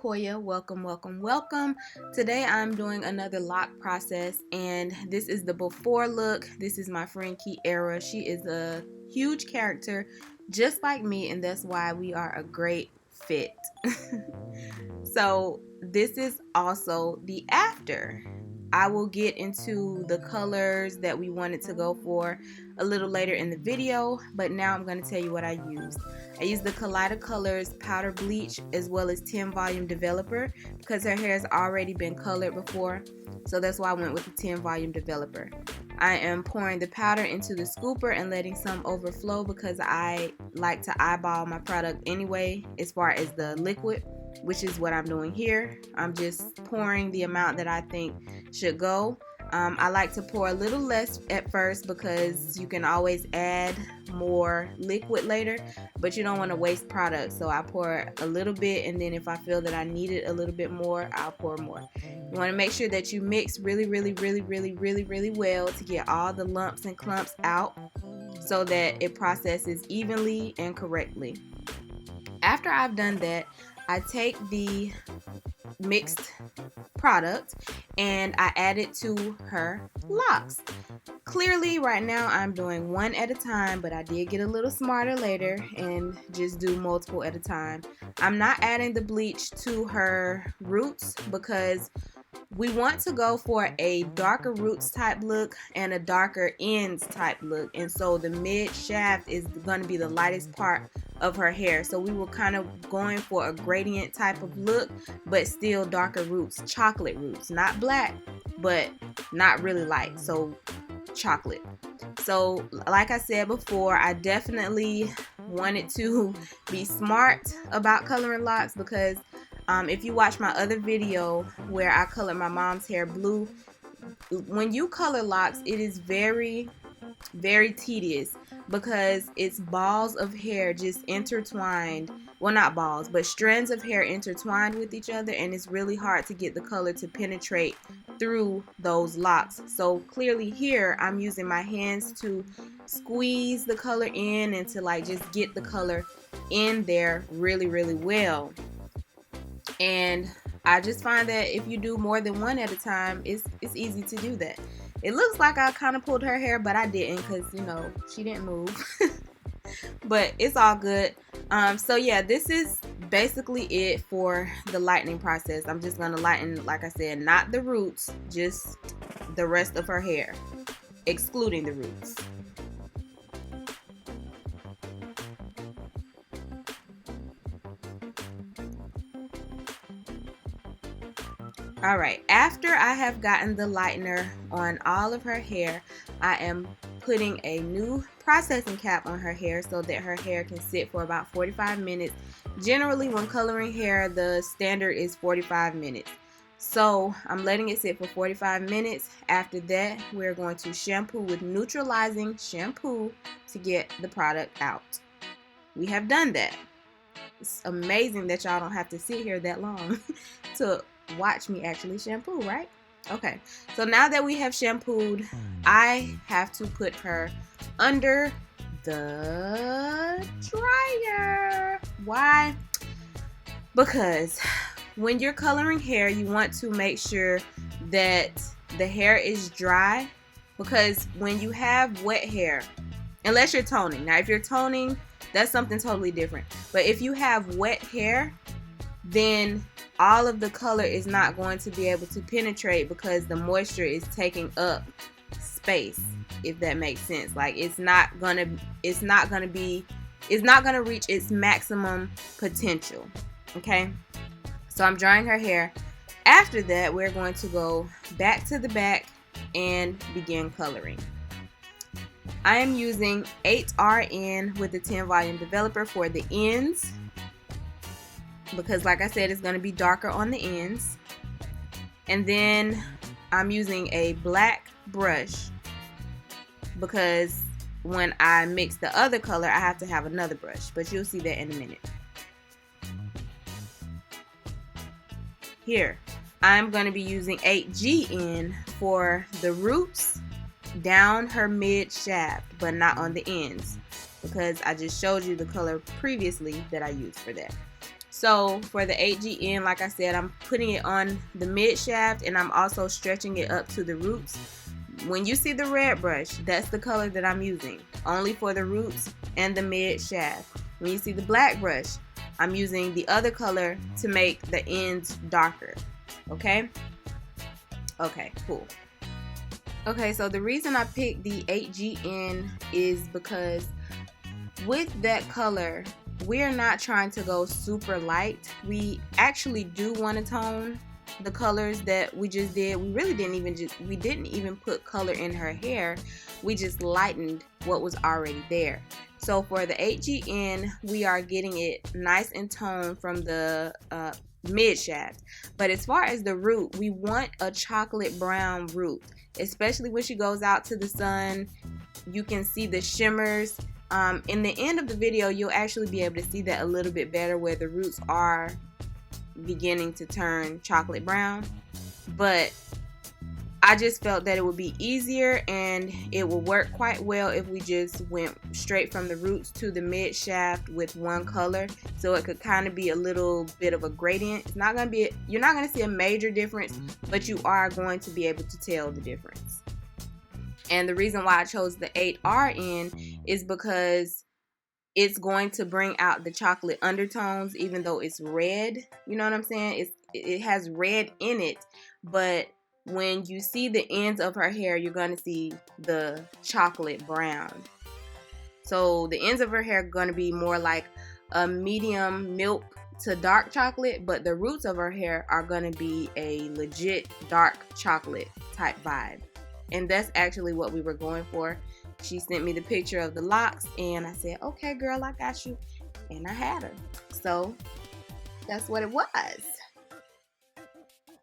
Sekoya. Welcome, welcome, welcome. Today I'm doing another lock process, and this is the before look. This is my friend Kiara. She is a huge character just like me, and that's why we are a great fit. So this is also the after. I will get into the colors that we wanted to go for a little later in the video, but now I'm going to tell you what I used. I used the Kaleido Colors powder bleach as well as 10 volume developer because her hair has already been colored before, so that's why I went with the 10 volume developer. I am pouring the powder into the scooper and letting some overflow because I like to eyeball my product anyway as far as the liquid, which is what I'm doing here. I'm just pouring the amount that I think should go. I like to pour a little less at first because you can always add more liquid later, but you don't want to waste product. So I pour a little bit, and then if I feel that I need it a little bit more, I'll pour more. You want to make sure that you mix really well to get all the lumps and clumps out so that it processes evenly and correctly. After I've done that, I take the mixed product and I add it to her locks. Clearly right now I'm doing one at a time, but I did get a little smarter later and just do multiple at a time. I'm not adding the bleach to her roots because we want to go for a darker roots type look and a darker ends type look, and so the mid shaft is going to be the lightest part of her hair. So we were kind of going for a gradient type of look, but still darker roots, chocolate roots, not black, but not really light, so chocolate. So like I said before, I definitely wanted to be smart about coloring locks because if you watch my other video where I colored my mom's hair blue, when you color locks, it is very tedious because it's balls of hair just intertwined. Well, not balls, but strands of hair intertwined with each other, and it's really hard to get the color to penetrate through those locks. So clearly here I'm using my hands to squeeze the color in and to like just get the color in there really well. And I just find that if you do more than one at a time, it's easy to do that. It looks like I kind of pulled her hair, but I didn't because, you know, she didn't move. But it's all good. So yeah, this is basically it for the lightening process. I'm just going to lighten, like I said, not the roots, just the rest of her hair, excluding the roots. Alright, after I have gotten the lightener on all of her hair, I am putting a new processing cap on her hair so that her hair can sit for about 45 minutes. Generally, when coloring hair, the standard is 45 minutes. So I'm letting it sit for 45 minutes. After that, we're going to shampoo with neutralizing shampoo to get the product out. We have done that. It's amazing that y'all don't have to sit here that long to watch me actually shampoo, right? Okay, so now that we have shampooed, I have to put her under the dryer. Why? Because when you're coloring hair, you want to make sure that the hair is dry, because when you have wet hair, unless you're toning, now if you're toning, that's something totally different, but if you have wet hair, then all of the color is not going to be able to penetrate because the moisture is taking up space, if that makes sense. Like it's not gonna reach its maximum potential. Okay, so I'm drying her hair. After that, we're going to go back to the back and begin coloring. I am using 8RN with the 10 volume developer for the ends, because like I said, it's going to be darker on the ends. And then I'm using a black brush because when I mix the other color, I have to have another brush, but you'll see that in a minute. Here, I'm going to be using 8GN for the roots down her mid shaft, but not on the ends, because I just showed you the color previously that I used for that. So for the 8G like I said, I'm putting it on the mid shaft, and I'm also stretching it up to the roots. When you see the red brush, that's the color that I'm using, only for the roots and the mid shaft. When you see the black brush, I'm using the other color to make the ends darker. Okay? Okay, cool. Okay, so the reason I picked the 8G is because with that color, we're not trying to go super light. We actually do want to tone the colors that we just did. We really didn't even put color in her hair. We just lightened what was already there. So for the 8G we are getting it nice and toned from the mid shaft. But as far as the root, we want a chocolate brown root, especially when she goes out to the sun. You can see the shimmers. In the end of the video, you'll actually be able to see that a little bit better, where the roots are beginning to turn chocolate brown. But I just felt that it would be easier and it will work quite well if we just went straight from the roots to the mid shaft with one color, so it could kind of be a little bit of a gradient. It's not going to be, you're not going to see a major difference, but you are going to be able to tell the difference. And the reason why I chose the 8RN is because it's going to bring out the chocolate undertones, even though it's red. You know what I'm saying? It has red in it, but when you see the ends of her hair, you're going to see the chocolate brown. So the ends of her hair are going to be more like a medium milk to dark chocolate, but the roots of her hair are going to be a legit dark chocolate type vibe. And that's actually what we were going for. She sent me the picture of the locks, and I said, okay, girl, I got you. And I had her. So that's what it was.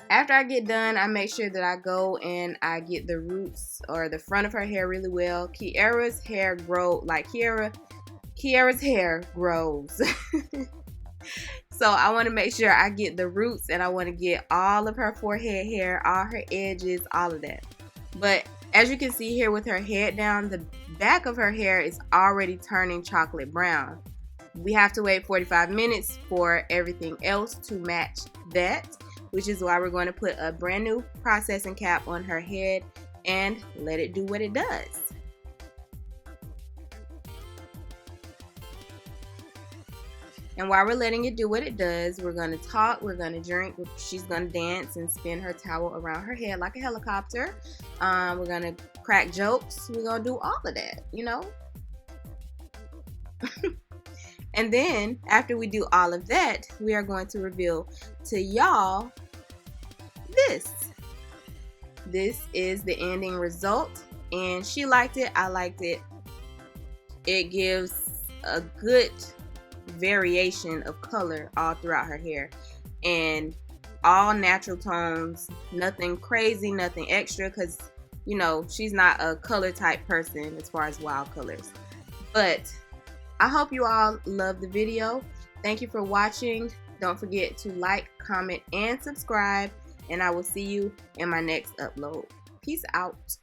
After I get done, I make sure that I go and I get the roots or the front of her hair really well. Kiara's hair grows like Kiara's hair grows. So I want to make sure I get the roots, and I want to get all of her forehead hair, all her edges, all of that. But as you can see here with her head down, the back of her hair is already turning chocolate brown. We have to wait 45 minutes for everything else to match that, which is why we're going to put a brand new processing cap on her head and let it do what it does. And while we're letting it do what it does, we're going to talk, we're going to drink, she's going to dance and spin her towel around her head like a helicopter. We're going to crack jokes. We're going to do all of that, you know. And then after we do all of that, we are going to reveal to y'all this. This is the ending result, and she liked it. I liked it. It gives a good variation of color all throughout her hair, and all natural tones, nothing crazy, nothing extra, because you know she's not a color type person as far as wild colors. But I hope you all love the video. Thank you for watching. Don't forget to like, comment, and subscribe, and I will see you in my next upload. Peace out.